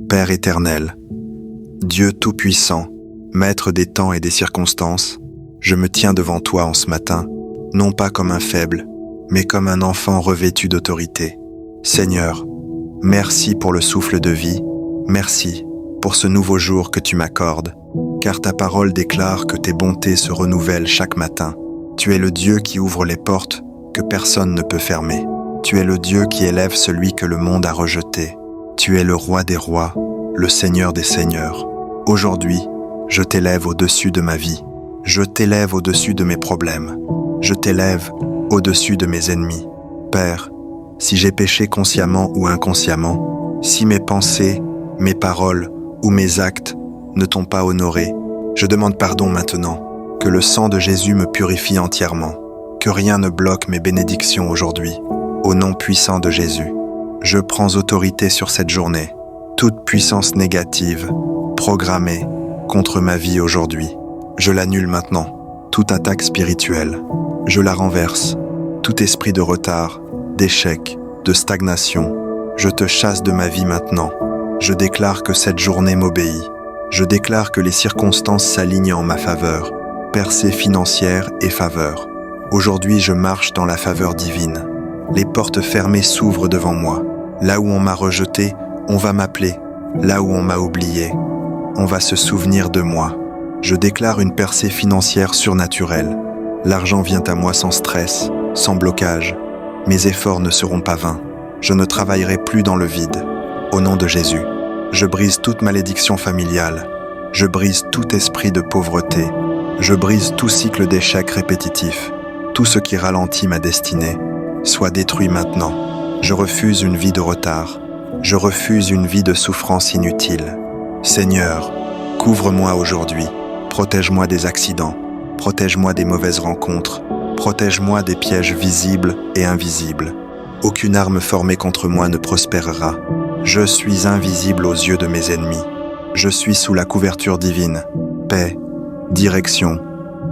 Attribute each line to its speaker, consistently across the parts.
Speaker 1: Père éternel, Dieu tout-puissant, Maître des temps et des circonstances, je me tiens devant toi en ce matin, non pas comme un faible, mais comme un enfant revêtu d'autorité. Seigneur, merci pour le souffle de vie, merci pour ce nouveau jour que tu m'accordes, car ta parole déclare que tes bontés se renouvellent chaque matin. Tu es le Dieu qui ouvre les portes que personne ne peut fermer. Tu es le Dieu qui élève celui que le monde a rejeté. Tu es le Roi des rois, le Seigneur des seigneurs. Aujourd'hui, je t'élève au-dessus de ma vie. Je t'élève au-dessus de mes problèmes. Je t'élève au-dessus de mes ennemis. Père, si j'ai péché consciemment ou inconsciemment, si mes pensées, mes paroles ou mes actes ne t'ont pas honoré, je demande pardon maintenant, que le sang de Jésus me purifie entièrement, que rien ne bloque mes bénédictions aujourd'hui. Au nom puissant de Jésus, je prends autorité sur cette journée. Toute puissance négative, programmée contre ma vie aujourd'hui, je l'annule maintenant. Toute attaque spirituelle, je la renverse. Tout esprit de retard, d'échec, de stagnation, je te chasse de ma vie maintenant. Je déclare que cette journée m'obéit. Je déclare que les circonstances s'alignent en ma faveur, percée financière et faveur. Aujourd'hui, je marche dans la faveur divine. Les portes fermées s'ouvrent devant moi. Là où on m'a rejeté, on va m'appeler. Là où on m'a oublié, on va se souvenir de moi. Je déclare une percée financière surnaturelle. L'argent vient à moi sans stress, sans blocage. Mes efforts ne seront pas vains. Je ne travaillerai plus dans le vide. Au nom de Jésus, je brise toute malédiction familiale. Je brise tout esprit de pauvreté. Je brise tout cycle d'échecs répétitif. Tout ce qui ralentit ma destinée soit détruit maintenant. Je refuse une vie de retard. Je refuse une vie de souffrance inutile. Seigneur, couvre-moi aujourd'hui. Protège-moi des accidents. Protège-moi des mauvaises rencontres. Protège-moi des pièges visibles et invisibles. Aucune arme formée contre moi ne prospérera. Je suis invisible aux yeux de mes ennemis. Je suis sous la couverture divine. Paix, direction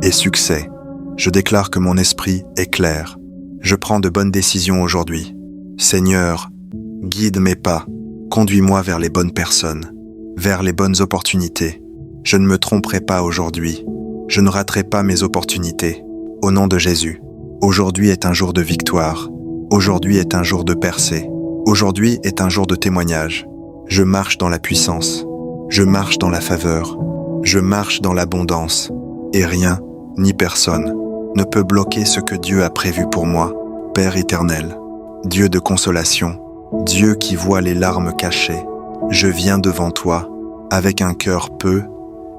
Speaker 1: et succès. Je déclare que mon esprit est clair. Je prends de bonnes décisions aujourd'hui. Seigneur, guide mes pas. Conduis-moi vers les bonnes personnes, vers les bonnes opportunités. Je ne me tromperai pas aujourd'hui. Je ne raterai pas mes opportunités. Au nom de Jésus, aujourd'hui est un jour de victoire. Aujourd'hui est un jour de percée. Aujourd'hui est un jour de témoignage. Je marche dans la puissance. Je marche dans la faveur. Je marche dans l'abondance. Et rien, ni personne, ne peut bloquer ce que Dieu a prévu pour moi. Père éternel, Dieu de consolation, Dieu qui voit les larmes cachées, je viens devant toi avec un cœur peu,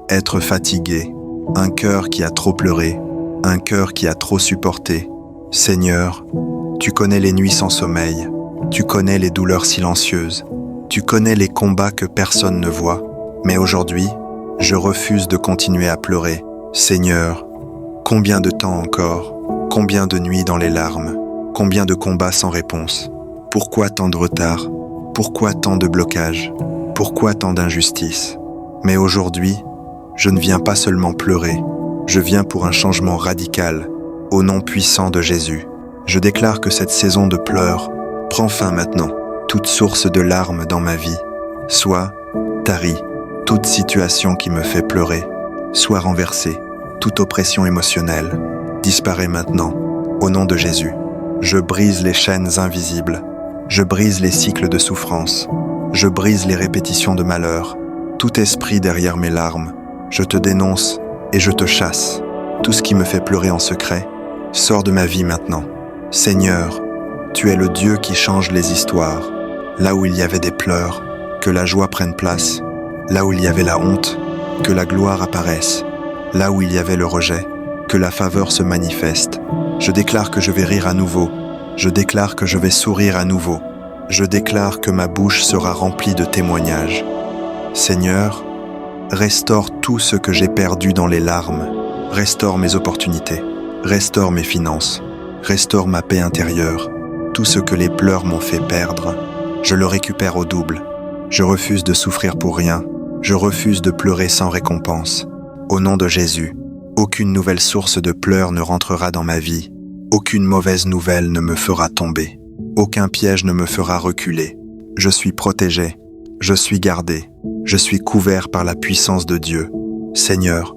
Speaker 1: être fatigué, un cœur qui a trop pleuré, un cœur qui a trop supporté. Seigneur, tu connais les nuits sans sommeil, tu connais les douleurs silencieuses, tu connais les combats que personne ne voit, mais aujourd'hui, je refuse de continuer à pleurer. Seigneur, combien de temps encore? Combien de nuits dans les larmes? Combien de combats sans réponse? Pourquoi tant de retard? Pourquoi tant de blocages? Pourquoi tant d'injustice? Mais aujourd'hui, je ne viens pas seulement pleurer, je viens pour un changement radical, au nom puissant de Jésus. Je déclare que cette saison de pleurs prend fin maintenant. Toute source de larmes dans ma vie, soit tarie, toute situation qui me fait pleurer, soit renversée, toute oppression émotionnelle, disparaît maintenant, au nom de Jésus. Je brise les chaînes invisibles, je brise les cycles de souffrance, je brise les répétitions de malheur. Tout esprit derrière mes larmes, je te dénonce et je te chasse. Tout ce qui me fait pleurer en secret, sors de ma vie maintenant. Seigneur, tu es le Dieu qui change les histoires. Là où il y avait des pleurs, que la joie prenne place. Là où il y avait la honte, que la gloire apparaisse. Là où il y avait le rejet, que la faveur se manifeste. Je déclare que je vais rire à nouveau. Je déclare que je vais sourire à nouveau. Je déclare que ma bouche sera remplie de témoignages. Seigneur, restaure tout ce que j'ai perdu dans les larmes. Restaure mes opportunités. Restaure mes finances. Restaure ma paix intérieure. Tout ce que les pleurs m'ont fait perdre, je le récupère au double. Je refuse de souffrir pour rien. Je refuse de pleurer sans récompense. Au nom de Jésus, aucune nouvelle source de pleurs ne rentrera dans ma vie. Aucune mauvaise nouvelle ne me fera tomber. Aucun piège ne me fera reculer. Je suis protégé, Je suis gardé. Je suis couvert par la puissance de Dieu. Seigneur,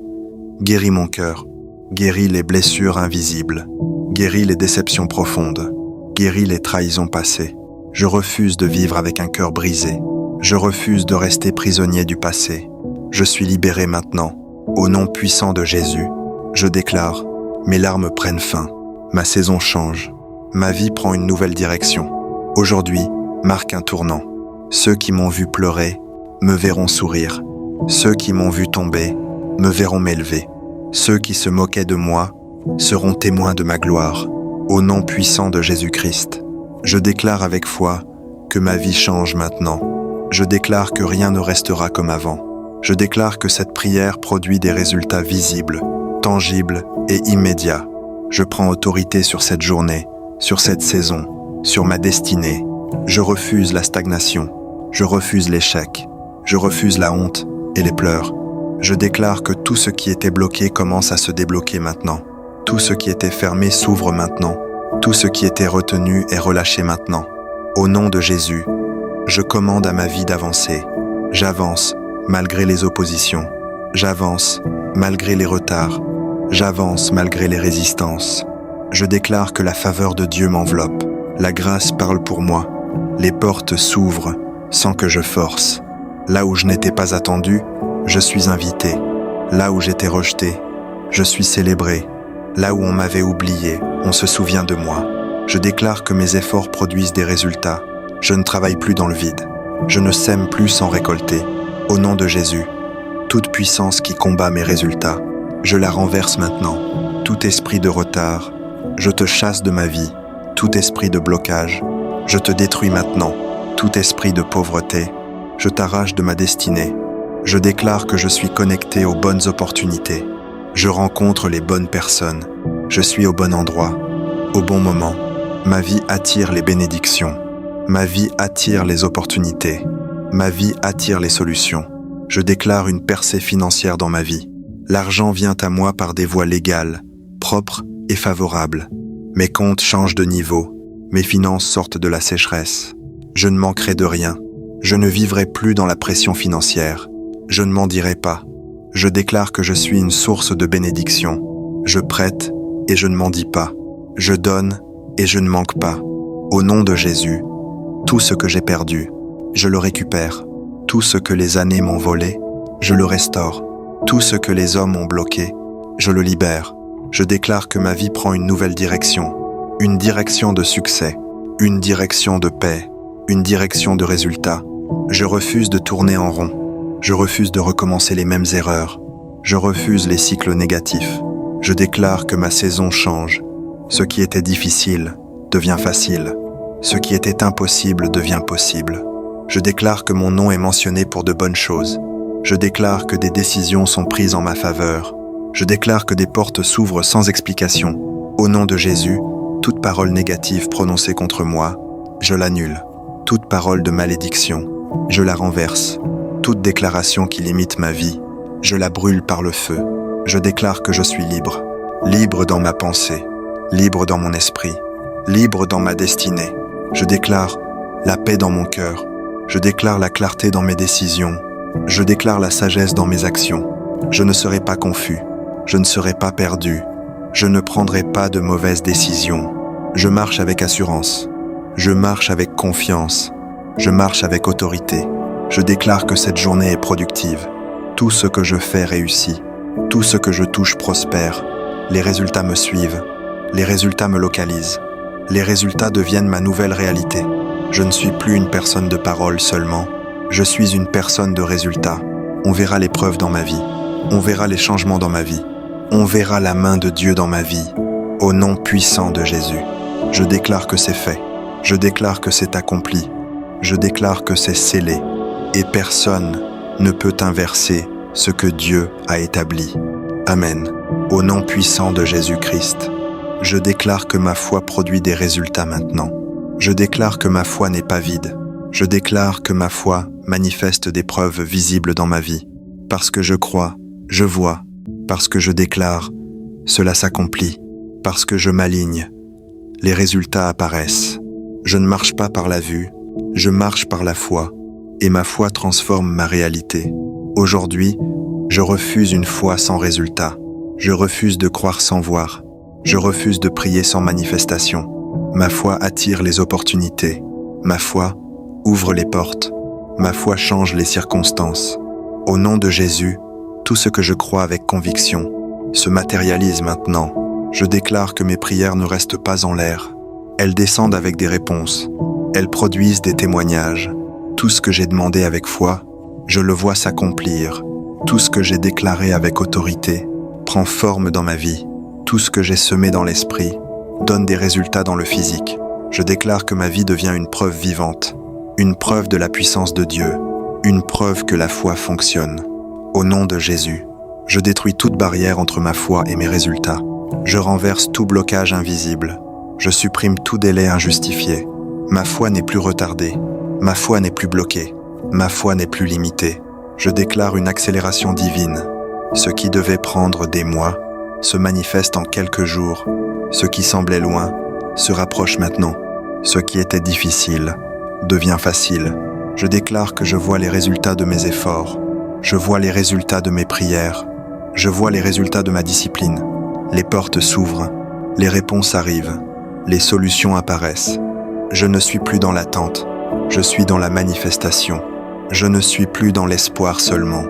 Speaker 1: guéris mon cœur. Guéris les blessures invisibles. Guéris les déceptions profondes. Guéris les trahisons passées. Je refuse de vivre avec un cœur brisé. Je refuse de rester prisonnier du passé. Je suis libéré maintenant. Au nom puissant de Jésus, je déclare, mes larmes prennent fin. Ma saison change. Ma vie prend une nouvelle direction. Aujourd'hui marque un tournant. Ceux qui m'ont vu pleurer me verront sourire. Ceux qui m'ont vu tomber me verront m'élever. Ceux qui se moquaient de moi seront témoins de ma gloire. Au nom puissant de Jésus-Christ, je déclare avec foi que ma vie change maintenant. Je déclare que rien ne restera comme avant. Je déclare que cette prière produit des résultats visibles, tangibles et immédiats. Je prends autorité sur cette journée, sur cette saison, sur ma destinée. Je refuse la stagnation. Je refuse l'échec. Je refuse la honte et les pleurs. Je déclare que tout ce qui était bloqué commence à se débloquer maintenant. Tout ce qui était fermé s'ouvre maintenant. Tout ce qui était retenu est relâché maintenant. Au nom de Jésus, je commande à ma vie d'avancer. J'avance malgré les oppositions. J'avance malgré les retards. J'avance malgré les résistances. Je déclare que la faveur de Dieu m'enveloppe. La grâce parle pour moi. Les portes s'ouvrent sans que je force. Là où je n'étais pas attendu, je suis invité. Là où j'étais rejeté, je suis célébré. Là où on m'avait oublié, on se souvient de moi. Je déclare que mes efforts produisent des résultats. Je ne travaille plus dans le vide. Je ne sème plus sans récolter. Au nom de Jésus, toute puissance qui combat mes résultats, je la renverse maintenant. Tout esprit de retard, je te chasse de ma vie. Tout esprit de blocage, je te détruis maintenant. Tout esprit de pauvreté, je t'arrache de ma destinée. Je déclare que je suis connecté aux bonnes opportunités. Je rencontre les bonnes personnes. Je suis au bon endroit, au bon moment. Ma vie attire les bénédictions. Ma vie attire les opportunités. Ma vie attire les solutions. Je déclare une percée financière dans ma vie. L'argent vient à moi par des voies légales, propres et favorables. Mes comptes changent de niveau. Mes finances sortent de la sécheresse. Je ne manquerai de rien. Je ne vivrai plus dans la pression financière. Je ne mendirai pas. Je déclare que je suis une source de bénédiction. Je prête et je ne mendie pas. Je donne et je ne manque pas. Au nom de Jésus, tout ce que j'ai perdu, je le récupère. Tout ce que les années m'ont volé, je le restaure. Tout ce que les hommes ont bloqué, je le libère. Je déclare que ma vie prend une nouvelle direction. Une direction de succès. Une direction de paix. Une direction de résultats. Je refuse de tourner en rond. Je refuse de recommencer les mêmes erreurs. Je refuse les cycles négatifs. Je déclare que ma saison change. Ce qui était difficile devient facile. Ce qui était impossible devient possible. Je déclare que mon nom est mentionné pour de bonnes choses. Je déclare que des décisions sont prises en ma faveur. Je déclare que des portes s'ouvrent sans explication. Au nom de Jésus, toute parole négative prononcée contre moi, je l'annule. Toute parole de malédiction, je la renverse. Toute déclaration qui limite ma vie, je la brûle par le feu. Je déclare que je suis libre. Libre dans ma pensée, libre dans mon esprit, libre dans ma destinée. Je déclare la paix dans mon cœur. Je déclare la clarté dans mes décisions. Je déclare la sagesse dans mes actions. Je ne serai pas confus. Je ne serai pas perdu. Je ne prendrai pas de mauvaises décisions. Je marche avec assurance. Je marche avec confiance. Je marche avec autorité. Je déclare que cette journée est productive. Tout ce que je fais réussit. Tout ce que je touche prospère. Les résultats me suivent. Les résultats me localisent. Les résultats deviennent ma nouvelle réalité. Je ne suis plus une personne de parole seulement. Je suis une personne de résultats. On verra les preuves dans ma vie. On verra les changements dans ma vie. On verra la main de Dieu dans ma vie. Au nom puissant de Jésus, je déclare que c'est fait. Je déclare que c'est accompli. Je déclare que c'est scellé. Et personne ne peut inverser ce que Dieu a établi. Amen. Au nom puissant de Jésus-Christ, je déclare que ma foi produit des résultats maintenant. Je déclare que ma foi n'est pas vide. Je déclare que ma foi manifeste des preuves visibles dans ma vie. Parce que je crois, je vois. Parce que je déclare, cela s'accomplit. Parce que je m'aligne, les résultats apparaissent. Je ne marche pas par la vue, je marche par la foi. et ma foi transforme ma réalité. Aujourd'hui, je refuse une foi sans résultat. Je refuse de croire sans voir. Je refuse de prier sans manifestation. Ma foi attire les opportunités. Ma foi ouvre les portes. Ma foi change les circonstances. Au nom de Jésus, tout ce que je crois avec conviction se matérialise maintenant. Je déclare que mes prières ne restent pas en l'air. Elles descendent avec des réponses. Elles produisent des témoignages. Tout ce que j'ai demandé avec foi, je le vois s'accomplir. Tout ce que j'ai déclaré avec autorité prend forme dans ma vie. Tout ce que j'ai semé dans l'esprit donne des résultats dans le physique. Je déclare que ma vie devient une preuve vivante, une preuve de la puissance de Dieu, une preuve que la foi fonctionne. Au nom de Jésus, je détruis toute barrière entre ma foi et mes résultats. Je renverse tout blocage invisible. Je supprime tout délai injustifié. Ma foi n'est plus retardée. Ma foi n'est plus bloquée. Ma foi n'est plus limitée. Je déclare une accélération divine. Ce qui devait prendre des mois se manifeste en quelques jours. Ce qui semblait loin se rapproche maintenant. Ce qui était difficile devient facile. Je déclare que je vois les résultats de mes efforts. Je vois les résultats de mes prières. Je vois les résultats de ma discipline. Les portes s'ouvrent. Les réponses arrivent. Les solutions apparaissent. Je ne suis plus dans l'attente. Je suis dans la manifestation. Je ne suis plus dans l'espoir seulement.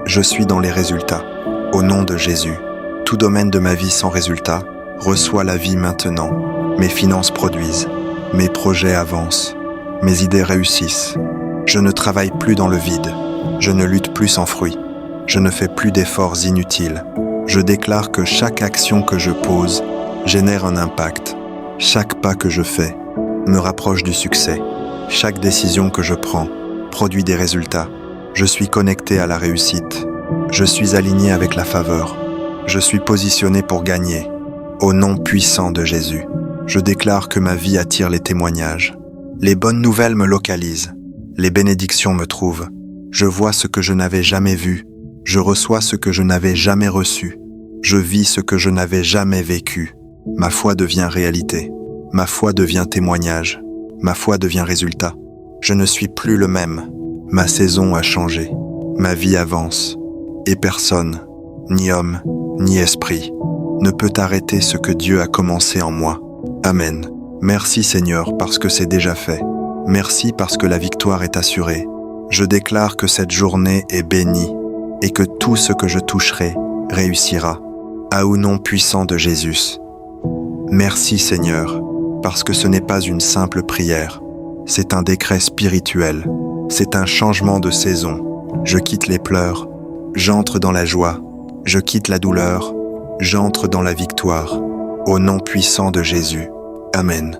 Speaker 1: Je suis dans les résultats. Au nom de Jésus, tout domaine de ma vie sans résultat reçoit la vie maintenant. Mes finances produisent. Mes projets avancent. Mes idées réussissent. Je ne travaille plus dans le vide. Je ne lutte plus sans fruit. Je ne fais plus d'efforts inutiles. Je déclare que chaque action que je pose génère un impact. Chaque pas que je fais me rapproche du succès. Chaque décision que je prends produit des résultats. Je suis connecté à la réussite. Je suis aligné avec la faveur. Je suis positionné pour gagner. Au nom puissant de Jésus, je déclare que ma vie attire les témoignages. Les bonnes nouvelles me localisent. Les bénédictions me trouvent. Je vois ce que je n'avais jamais vu. Je reçois ce que je n'avais jamais reçu. Je vis ce que je n'avais jamais vécu. Ma foi devient réalité. Ma foi devient témoignage. Ma foi devient résultat. Je ne suis plus le même. Ma saison a changé. Ma vie avance. Et personne, ni homme, ni esprit, ne peut arrêter ce que Dieu a commencé en moi. Amen. Merci Seigneur parce que c'est déjà fait. Merci parce que la victoire est assurée. Je déclare que cette journée est bénie et que tout ce que je toucherai réussira. Au nom puissant de Jésus. Merci Seigneur, parce que ce n'est pas une simple prière. C'est un décret spirituel. C'est un changement de saison. Je quitte les pleurs. J'entre dans la joie. Je quitte la douleur. J'entre dans la victoire. Au nom puissant de Jésus. Amen.